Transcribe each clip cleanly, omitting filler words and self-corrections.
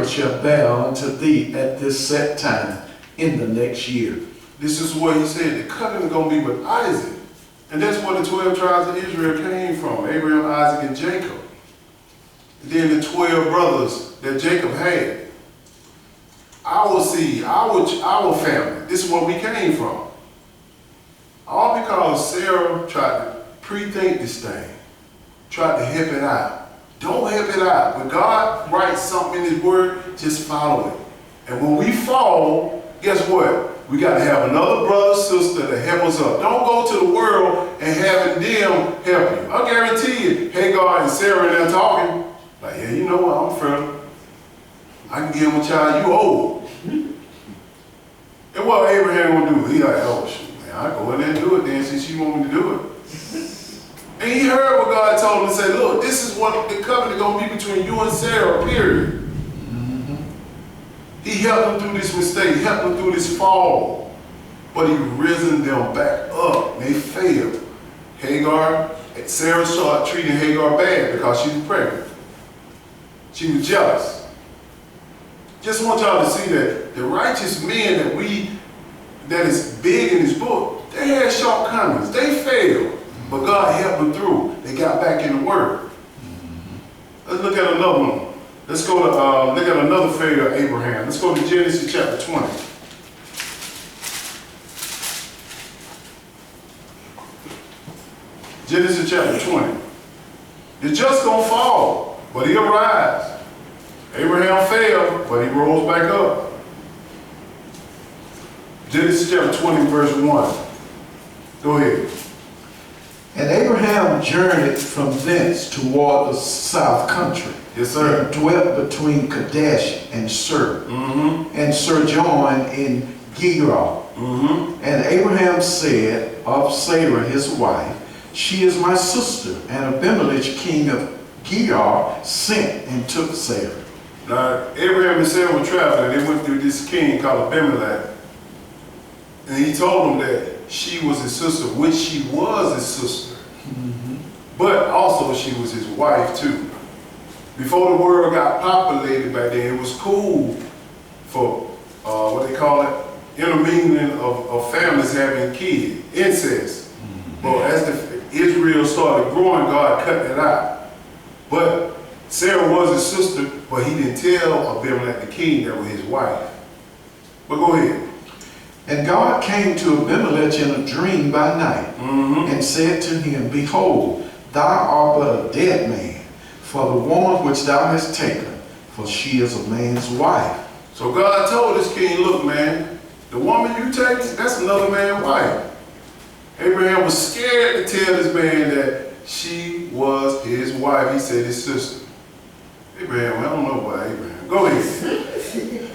Sarah shall bear unto thee at this set time in the next year. This is what he said, the covenant is going to be with Isaac. And that's where the 12 tribes of Israel came from, Abraham, Isaac, and Jacob. And then the 12 brothers that Jacob had. Our seed, our family, this is where we came from. All because Sarah tried to pre-think this thing, tried to help it out. Don't help it out. When God writes something in his word, just follow it. And when we fall, guess what? We got to have another brother, sister to help us up. Don't go to the world and having them help you. I guarantee you, Hagar and Sarah and they're talking, like, yeah, you know what, I'm fertile. I can give him a child, you old. And what Abraham gonna do? He like, oh shoot, man, I go in there and do it then since you want me to do it. And he heard what God told him and said, look, this is what the covenant gonna be between you and Sarah, period. He helped them through this mistake, he helped them through this fall. But he risen them back up. They failed. Sarah started treating Hagar bad because she was pregnant. She was jealous. Just want y'all to see that the righteous men that is big in this book, they had shortcomings. They failed. But God helped them through. They got back in the word. Let's look at another one. Let's go to look at another failure of Abraham. Let's go to Genesis chapter 20. Genesis chapter 20. The just gonna fall, but he'll rise. Abraham fell, but he rose back up. Genesis chapter 20, verse 1. Go ahead. And Abraham journeyed from thence toward the south country. Yes, sir. And dwelt between Kadesh and Shur, and sojourned in Gerar. And Abraham said of Sarah his wife, she is my sister. And Abimelech king of Gerar sent and took Sarah. Now, Abraham and Sarah were traveling. They went through this king called Abimelech. And he told them that she was his sister, which she was his sister. But also she was his wife too. Before the world got populated back then, it was cool for, what they call it, intermingling of families having kids, incest. But as Israel started growing, God cut that out. But Sarah was his sister, but he didn't tell Abimelech the king that was his wife. But go ahead. And God came to Abimelech in a dream by night, and said to him, behold, thou art but a dead man, for the woman which thou hast taken, for she is a man's wife. So God told this king, look, man, the woman you take, that's another man's wife. Abraham was scared to tell this man that she was his wife. He said his sister. Abraham, I don't know about Abraham. Go ahead.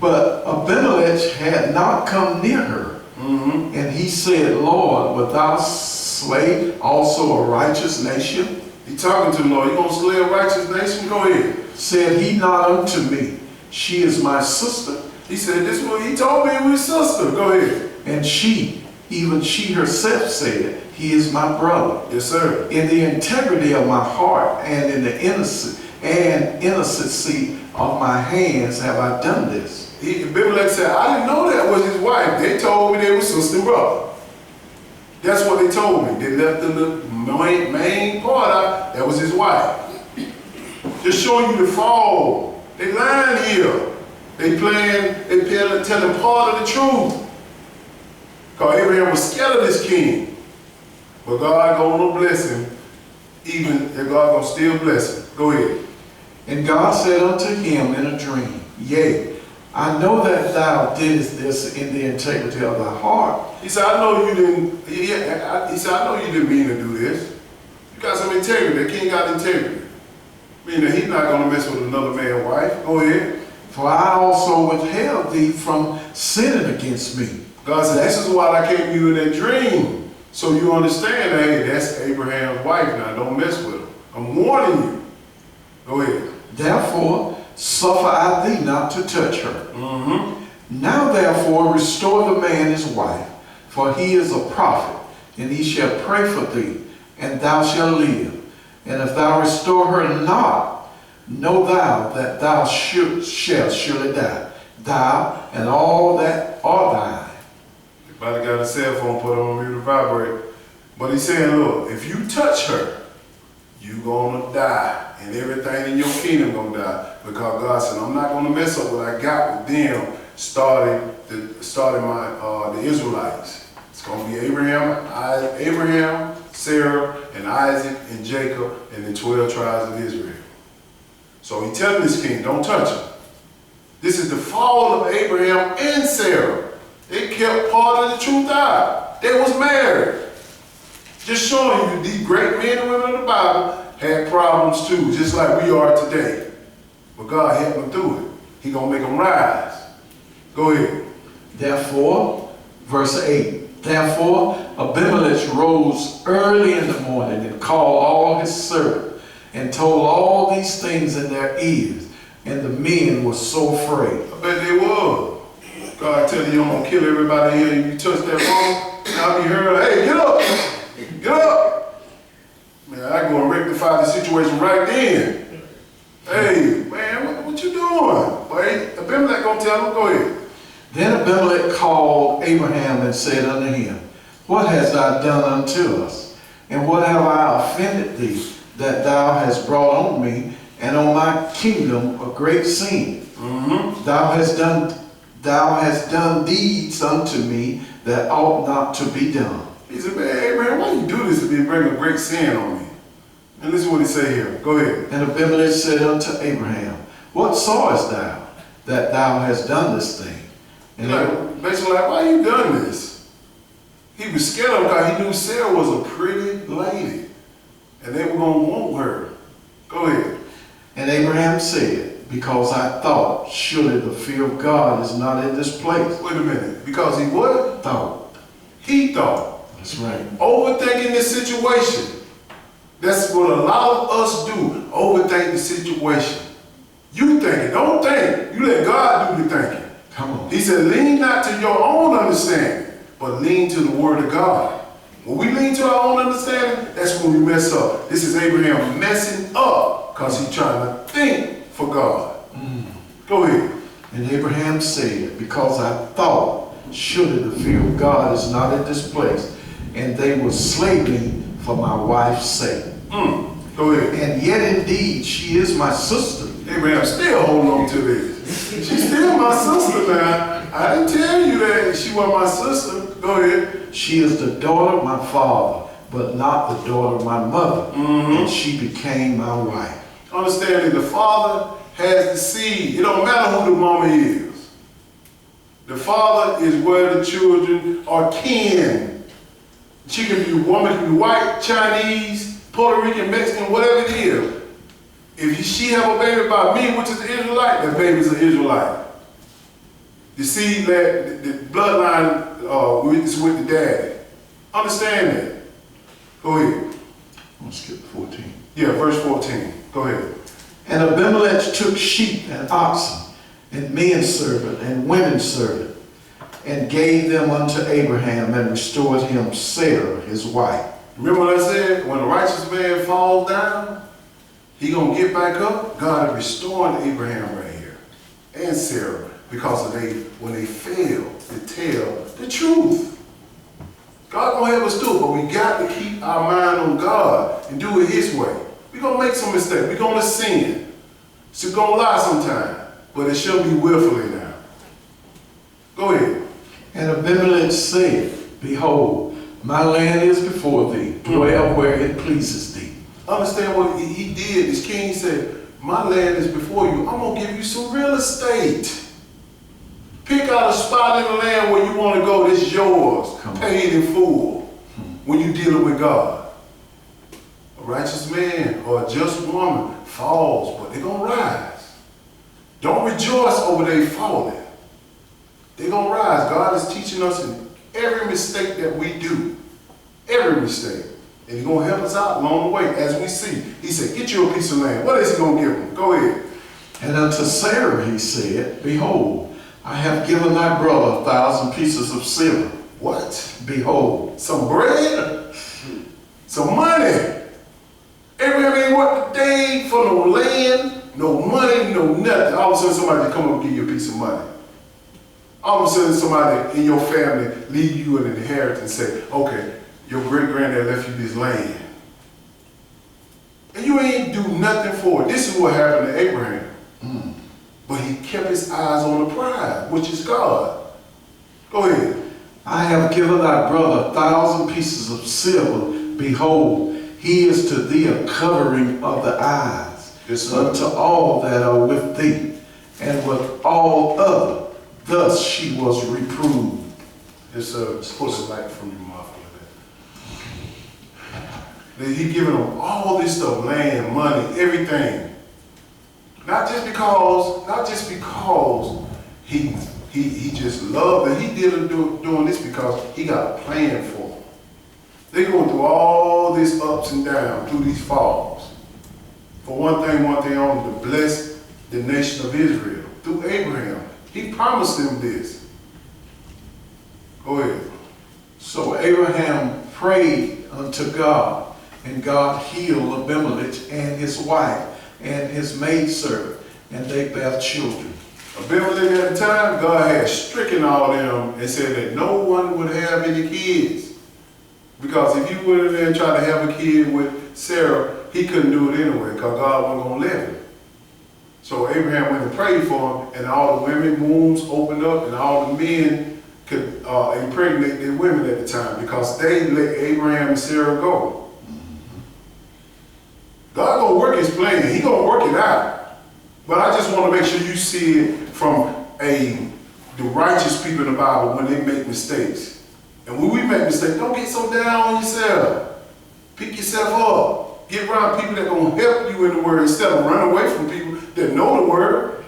But Abimelech had not come near her. And he said, Lord, wilt thou slay also a righteous nation? He talking to the Lord. You gonna slay a righteous nation? Go ahead. Said he not unto me, she is my sister? He said, this is what he told me with his sister. Go ahead. And she, even she herself said, he is my brother. Yes, sir. In the integrity of my heart and in the innocency of my hands have I done this. Abimelech said, I didn't know that was his wife. They told me they were sister and brother. That's what they told me. They left the main part out. That was his wife. Just showing you the fall. They lying here. They telling part of the truth. Because Abraham was scared of this king. But God gonna bless him. Even if God gonna still bless him. Go ahead. And God said unto him in a dream, yea, I know that thou didst this in the integrity of thy heart. He said, I know you didn't. He said, I know you didn't mean to do this. You got some integrity. The king got integrity. Meaning he's not going to mess with another man's wife. Go ahead. For I also withheld thee from sinning against me. God said, this is why I came to you in that dream. So you understand that, hey, that's Abraham's wife now. Don't mess with her. I'm warning you. Go ahead. Therefore, suffer I thee not to touch her. Now therefore restore the man his wife, for he is a prophet, and he shall pray for thee, and thou shalt live. And if thou restore her not, know thou that thou shalt surely die, thou and all that are thine. Everybody got a cell phone, put on mute to vibrate. But he's saying, look, if you touch her, you gonna die, and everything in your kingdom gonna die. Because God said, I'm not gonna mess up what I got with them, starting the Israelites. It's gonna be Abraham, Sarah, and Isaac, and Jacob, and the 12 tribes of Israel. So he's telling this king, don't touch him. This is the fall of Abraham and Sarah. They kept part of the truth out. They was married. Just showing you these great men and women of the Bible had problems too, just like we are today. But God helped them through it. He gonna make them rise. Go ahead. Therefore, verse 8, therefore Abimelech rose early in the morning and called all his servants and told all these things in their ears. And the men were so afraid. I bet they was. God tell you, I'm gonna kill everybody here, and you touch that phone, and I'll be heard, hey, get up! Get up! Man, I go and rectify the situation right then. Hey, man, what you doing? Wait, Abimelech gonna tell him, go ahead. Then Abimelech called Abraham and said unto him, what hast thou done unto us? And what have I offended thee, that thou hast brought on me and on my kingdom a great sin? Thou hast done deeds unto me that ought not to be done. He said, man, Abraham, why you do this to me, bring a great sin on me? And listen what he say here. Go ahead. And Abimelech said unto Abraham, what sawest thou that thou hast done this thing? And basically like, why you done this? He was scared of God. He knew Sarah was a pretty lady. And they were going to want her. Go ahead. And Abraham said, because I thought, surely the fear of God is not in this place. Wait a minute. Because he what? Thought. He thought. That's right. Overthinking the situation. That's what a lot of us do. Overthink the situation. You think it. Don't think. You let God do the thinking. Come on. He said, lean not to your own understanding, but lean to the word of God. When we lean to our own understanding, that's when we mess up. This is Abraham messing up because he's trying to think for God. Go ahead. And Abraham said, because I thought, surely the fear of God is not in this place, and they will slay me for my wife's sake. Go ahead. And yet indeed she is my sister. Abraham still holding on to this. She's still my sister now. I didn't tell you that she was my sister. Go ahead. She is the daughter of my father, but not the daughter of my mother. And she became my wife. Understanding the father has the seed. It don't matter who the mama is. The father is where the children are kin. She can be a woman, can be white, Chinese, Puerto Rican, Mexican, whatever it is. If she have a baby by me, which is an Israelite, that baby is an Israelite. The seed, the bloodline is with the daddy. Understand that. Go ahead. Let's skip 14. Yeah, verse 14. Go ahead. And Abimelech took sheep and oxen, and men servant and women servant, and gave them unto Abraham, and restored him Sarah, his wife. Remember what I said? When a righteous man falls down, he gonna get back up. God is restoring Abraham right here, and Sarah, because of when they fail to tell the truth. God gonna help us do it, but we got to keep our mind on God and do it His way. We're gonna make some mistakes. We're gonna sin. It's gonna lie sometime, but it shall be willfully now. Go ahead. And Abimelech said, behold, my land is before thee, dwell where it pleases thee. Understand what he did. This king said, my land is before you. I'm going to give you some real estate. Pick out a spot in the land where you want to go. This is yours. Paid in full when you're dealing with God. A righteous man or a just woman falls, but they're going to rise. Don't rejoice over they falling. They're going to rise. God is teaching us in every mistake that we do. Every mistake. And He's going to help us out along the way as we see. He said, get you a piece of land. What is He going to give them? Go ahead. And unto Sarah he said, behold, I have given thy brother 1,000 pieces of silver. What? Behold. Some bread? Some money? Abraham ain't worked a day for no land, no money, no nothing. All of a sudden somebody come up and give you a piece of money. All of a sudden somebody in your family leave you an inheritance and say, okay, your great-granddad left you this land. And you ain't do nothing for it. This is what happened to Abraham. But he kept his eyes on the prize, which is God. Go ahead. I have given thy brother 1,000 pieces of silver. Behold, he is to thee a covering of the eyes, unto all that are with thee, and with all other. Thus she was reproved. It's pull the light from your mouth like that. He giving them all this stuff, land, money, everything. Not just because he just loved it. He did doing this because he got a plan for them. They're going through all this ups and downs, through these falls. For one thing only, to bless the nation of Israel through Abraham. He promised them this. Go ahead. So Abraham prayed unto God, and God healed Abimelech and his wife and his maidservant, and they bare children. Abimelech at the time, God had stricken all them and said that no one would have any kids. Because if you went in there and tried to have a kid with Sarah, he couldn't do it anyway because God wasn't going to let him. So Abraham went and prayed for him, and all the women wombs opened up, and all the men could impregnate their women at the time because they let Abraham and Sarah go. God gonna work his plan. He gonna work it out. But I just want to make sure you see it from the righteous people in the Bible when they make mistakes. And when we make mistakes, don't get so down on yourself. Pick yourself up. Get around people that gonna help you in the word instead of run away from people that know the word.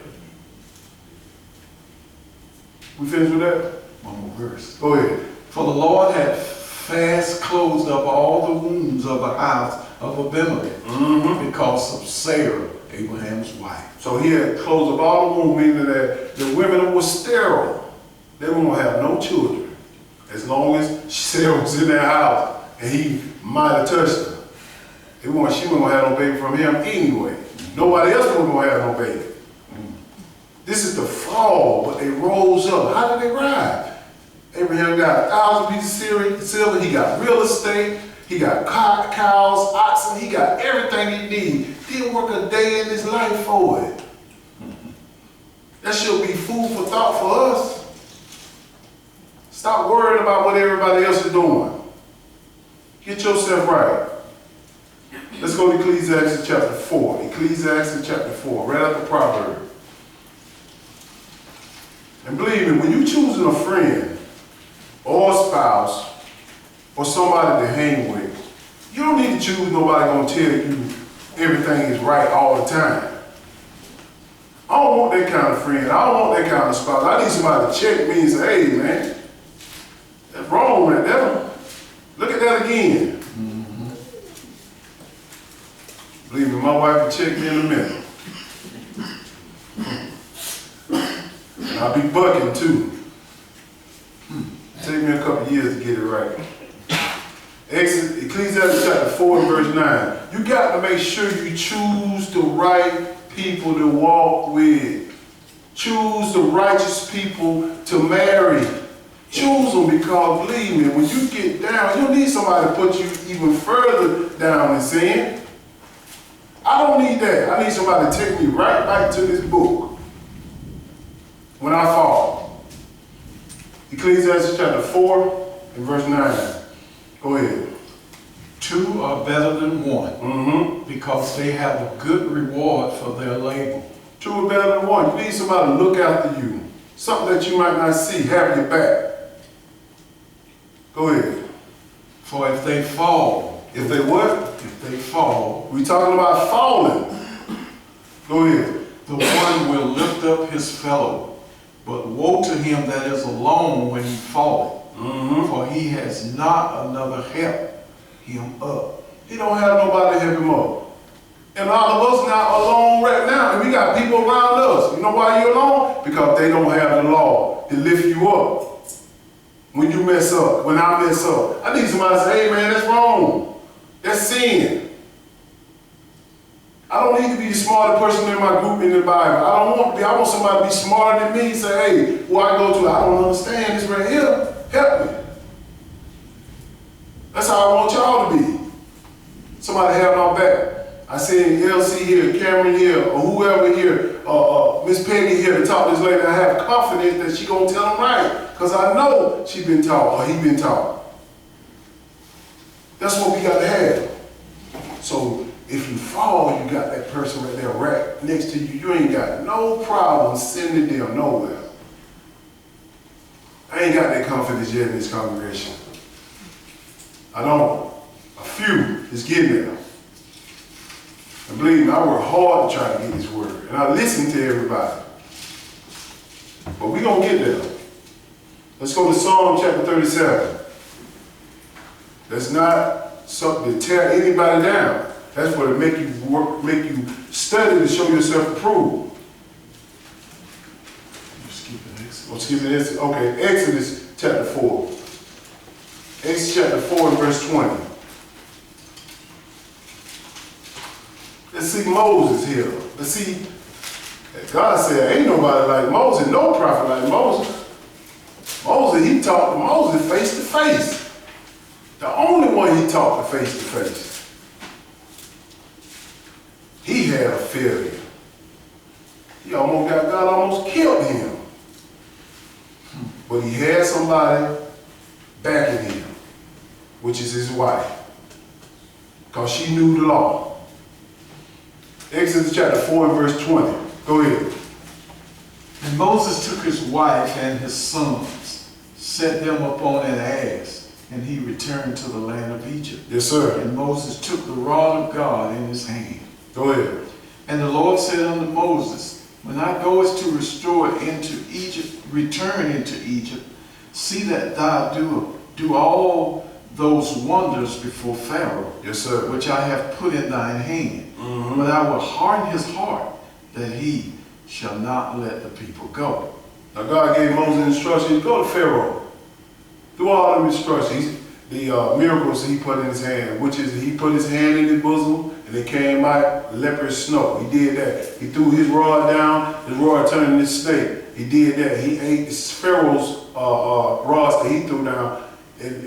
We finished with that? One more verse. Go ahead. For the Lord had fast closed up all the wombs of the house of Abimelech because of Sarah, Abraham's wife. So he had closed up all the wombs, meaning that the women were sterile. They weren't going to have no children. As long as Sarah was in their house and he might have touched her. She wasn't going to have no baby from him anyway. Nobody else was going to have no baby. This is the fall, but they rose up. How did they rise? Abraham got 1,000 pieces of silver. He got real estate. He got cows, oxen. He got everything he needed. Didn't work a day in his life for it. That should be food for thought for us. Stop worrying about what everybody else is doing. Get yourself right. Let's go to Ecclesiastes chapter 4. Ecclesiastes chapter 4, right after Proverbs. And believe me, when you're choosing a friend or a spouse or somebody to hang with, you don't need to choose nobody gonna tell you everything is right all the time. I don't want that kind of friend. I don't want that kind of spouse. I need somebody to check me and say, hey man, that's wrong with that. Look at that again. Believe me, my wife will check me in a minute. And I'll be bucking too. Take me a couple years to get it right. Ecclesiastes chapter 4 and verse 9. You got to make sure you choose the right people to walk with. Choose the righteous people to marry. Choose them because, believe me, when you get down, you don't need somebody to put you even further down in sin. I don't need that. I need somebody to take me right back to this book when I fall. Ecclesiastes chapter 4 and verse 9. Go ahead. Two are better than one, because they have a good reward for their labor. Two are better than one. You need somebody to look after you. Something that you might not see, have your back. Go ahead. For if they fall, If they what? if they fall, We talking about falling. Go ahead. the one will lift up his fellow. But woe to him that is alone when he falleth, for he has not another help him up. He don't have nobody to help him up. And all of us not alone right now. And we got people around us. You know why you're alone? Because they don't have the law to lift you up. When you mess up, when I mess up, I need somebody to say, hey man, that's wrong. That's sin. I don't need to be the smartest person in my group in the Bible. I don't want to be. I want somebody to be smarter than me. Say, hey, who I go to, I don't understand this right here. Help me. That's how I want y'all to be. Somebody have my back. I seen LC here, Cameron here, or whoever here, Miss Peggy here to talk to this lady. I have confidence that she gonna tell them right, because I know she been taught or he been taught. That's what we got to have. So if you fall, you got that person right there right next to you. You ain't got no problem sending them nowhere. I ain't got that confidence yet in this congregation. I don't. A few is getting there. And believe me, I work hard to try to get this word. And I listen to everybody. But we're going to get there. Let's go to Psalm chapter 37. That's not something to tear anybody down. That's what it make you work, make you study to show yourself approved. Skipping this. Okay, Exodus chapter 4. Exodus chapter 4 and verse 20. Let's see Moses here. Let's see. God said, ain't nobody like Moses, no prophet like Moses. Moses, he talked to Moses face to face. The only one he talked to face. He had a failure. He almost got, God almost killed him. But he had somebody backing him, which is his wife, because she knew the law. Exodus chapter 4 and verse 20. Go ahead. And Moses took his wife and his sons, set them upon an ass, and he returned to the land of Egypt. Yes, sir. And Moses took the rod of God in his hand. Go ahead. And the Lord said unto Moses, when thou goest to restore into Egypt, return into Egypt, see that thou do all those wonders before Pharaoh, yes, sir, which I have put in thine hand. Mm-hmm. But I will harden his heart, that he shall not let the people go. Now God gave Moses instructions, go to Pharaoh. Do all them instructions. The miracles he put in his hand, which is he put his hand in his bosom and it came out leprous snow. He did that. He threw his rod down, his rod turned into a snake. He did that. He ate Pharaoh's rods that he threw down. And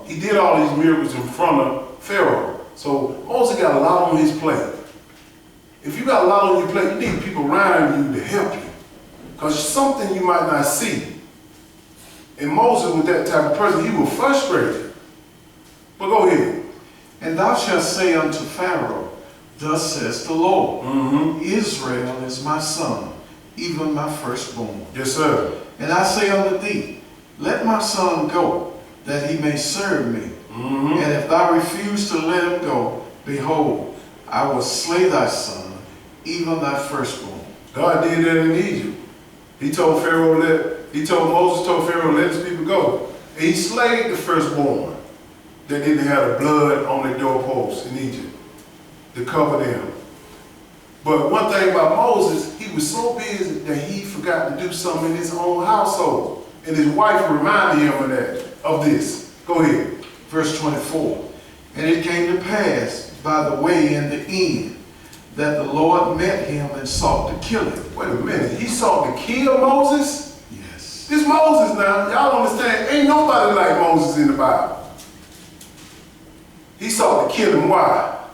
he did all these miracles in front of Pharaoh. So Moses got a lot on his plate. If you got a lot on your plate, you need people around you to help you. Because something you might not see. And Moses was that type of person. He was frustrated. But go ahead. And thou shalt say unto Pharaoh, thus says the Lord, Mm-hmm. Israel is my son, even my firstborn. Yes, sir. And I say unto thee, let my son go, that he may serve me. Mm-hmm. And if thou refuse to let him go, behold, I will slay thy son, even thy firstborn. God did that in Egypt. He told Moses told Pharaoh, let his people go. And he slayed the firstborn that didn't have the blood on their doorposts in Egypt to cover them. But one thing about Moses, he was so busy that he forgot to do something in his own household. And his wife reminded him of this. Go ahead. Verse 24. And it came to pass by the way in the end that the Lord met him and sought to kill him. Wait a minute. He sought to kill Moses? Yes. This Moses now, y'all understand, ain't nobody like Moses in the Bible. He sought to kill him. Why?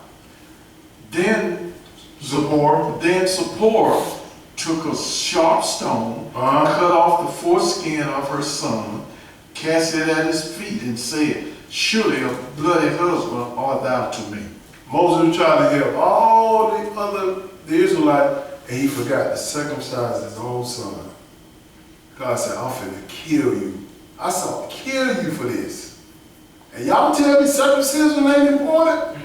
Then Zipporah. Zipporah took a sharp stone, cut off the foreskin of her son, cast it at his feet, and said, surely a bloody husband art thou to me. Moses was trying to help all the Israelites, and he forgot to circumcise his own son. God said, I'm finna kill you. I sought to kill you for this. And y'all tell me circumcision ain't important?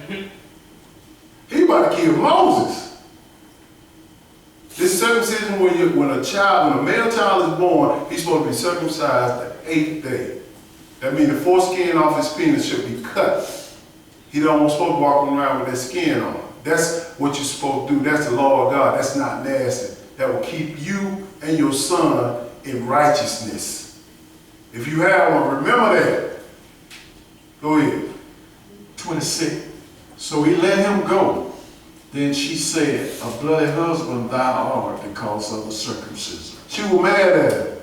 He about to kill Moses. This circumcision, when a male child is born, he's supposed to be circumcised the 8th day. That means the foreskin off his penis should be cut. He don't supposed to walk around with that skin on. That's what you're supposed to do. That's the law of God. That's not nasty. That will keep you and your son in righteousness. If you have one, remember that. Go ahead. 26. So he let him go, Then she said, a bloody husband thou art because of the circumcision. She was mad at him.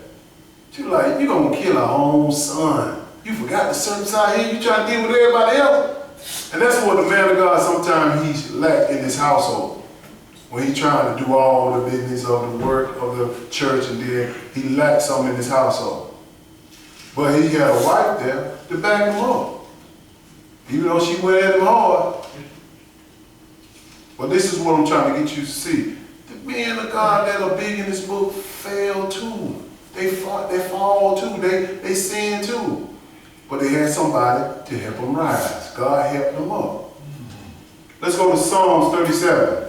She was like, you gonna kill our own son. You forgot to circumcise him, you trying to deal with everybody else? And that's what the man of God sometimes he's lacked in his household. When he's trying to do all the business of the work of the church, and then he lacked something in his household. But he had a wife there to back him up. Even though she went at him hard. But this is what I'm trying to get you to see. The men of God that are big in this book fail too. They fall too. They sin too. But they had somebody to help them rise. God helped them up. Let's go to Psalms 37.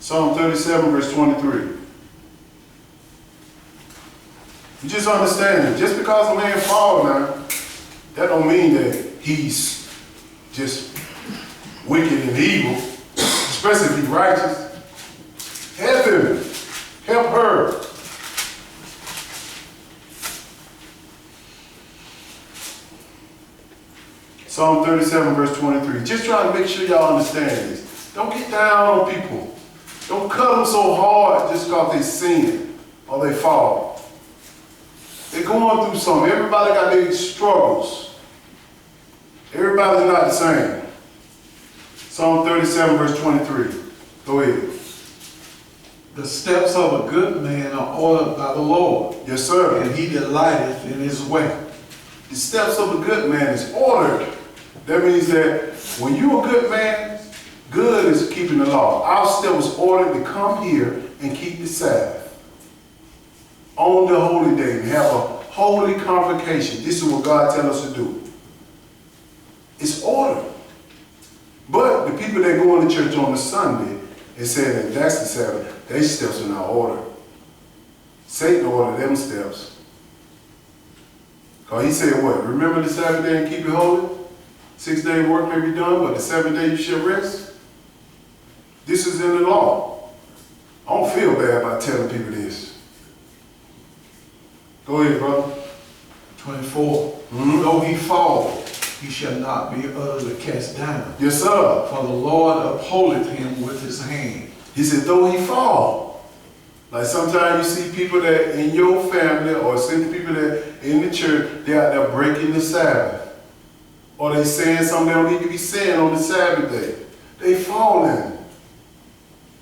Psalm 37, verse 23. You just understand it. Just because a man falls now, that don't mean that he's just wicked and evil, especially if he's righteous. Help him. Help her. Psalm 37, verse 23. Just trying to make sure y'all understand this. Don't get down on people. Don't cut them so hard just because they sin or they fall. They're going through something. Everybody got their struggles. Everybody's not the same. Psalm 37, verse 23. Go ahead. The steps of a good man are ordered by the Lord. Yes, sir. And he delighteth in his way. The steps of a good man is ordered. That means that when you're a good man, good is keeping the law. Our step was ordered to come here and keep the Sabbath on the holy day and have a holy convocation. This is what God tells us to do. It's ordered. But the people that go into church on the Sunday and say that that's the Sabbath, their steps are not ordered. Satan ordered them steps. Because he said what? Remember the Sabbath day and keep it holy? 6 days work may be done, but the 7th day you shall rest. This is in the law. I don't feel bad about telling people this. Go ahead, brother. 24. Though he fall, he shall not be utterly cast down. Yes, sir. For the Lord upholdeth him with his hand. He said, though he fall. Like sometimes you see people that in your family or see people that in the church, they're out there breaking the Sabbath. Or they saying something they don't need to be saying on the Sabbath day. They falling.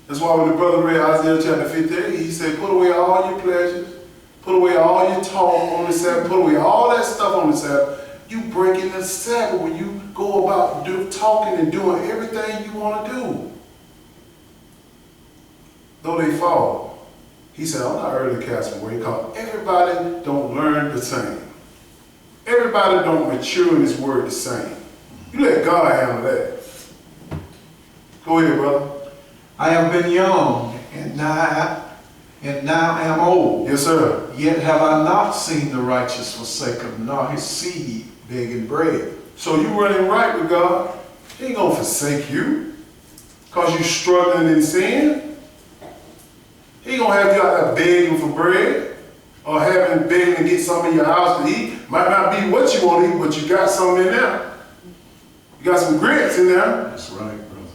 That's why when the brother read Isaiah chapter 58, he said, put away all your pleasures, put away all your talk on the Sabbath, put away all that stuff on the Sabbath. You breaking the Sabbath when you go about talking and doing everything you want to do. Though they fall, he said, I'm not early casting away, because everybody don't learn the same. Everybody don't mature in his word the same. You let God handle that. Go ahead, brother. I have been young, and now am old. Yes, sir. Yet have I not seen the righteous forsaken, nor his seed begging bread. So you running right with God. He ain't gonna forsake you because you struggling in sin. He ain't gonna have you out there begging for bread or having begging to get something in your house to eat. Might not be what you want to eat, but you got something in there. You got some grits in there. That's right, brother.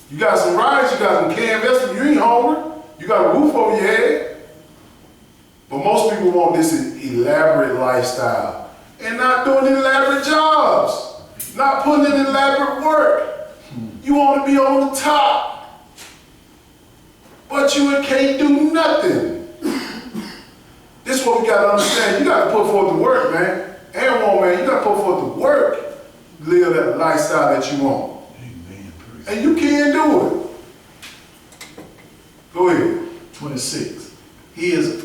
You got some rice, you got some canned vegetables, you ain't hungry. You got a roof over your head. But most people want this elaborate lifestyle and not doing elaborate jobs, not putting in elaborate work. You want to be on the top, but you can't do nothing. This is what we got to understand. You got to put forth the work, man. And woman, you got to put forth the work, live that lifestyle that you want. Amen. And you can do it. Go ahead. 26. He is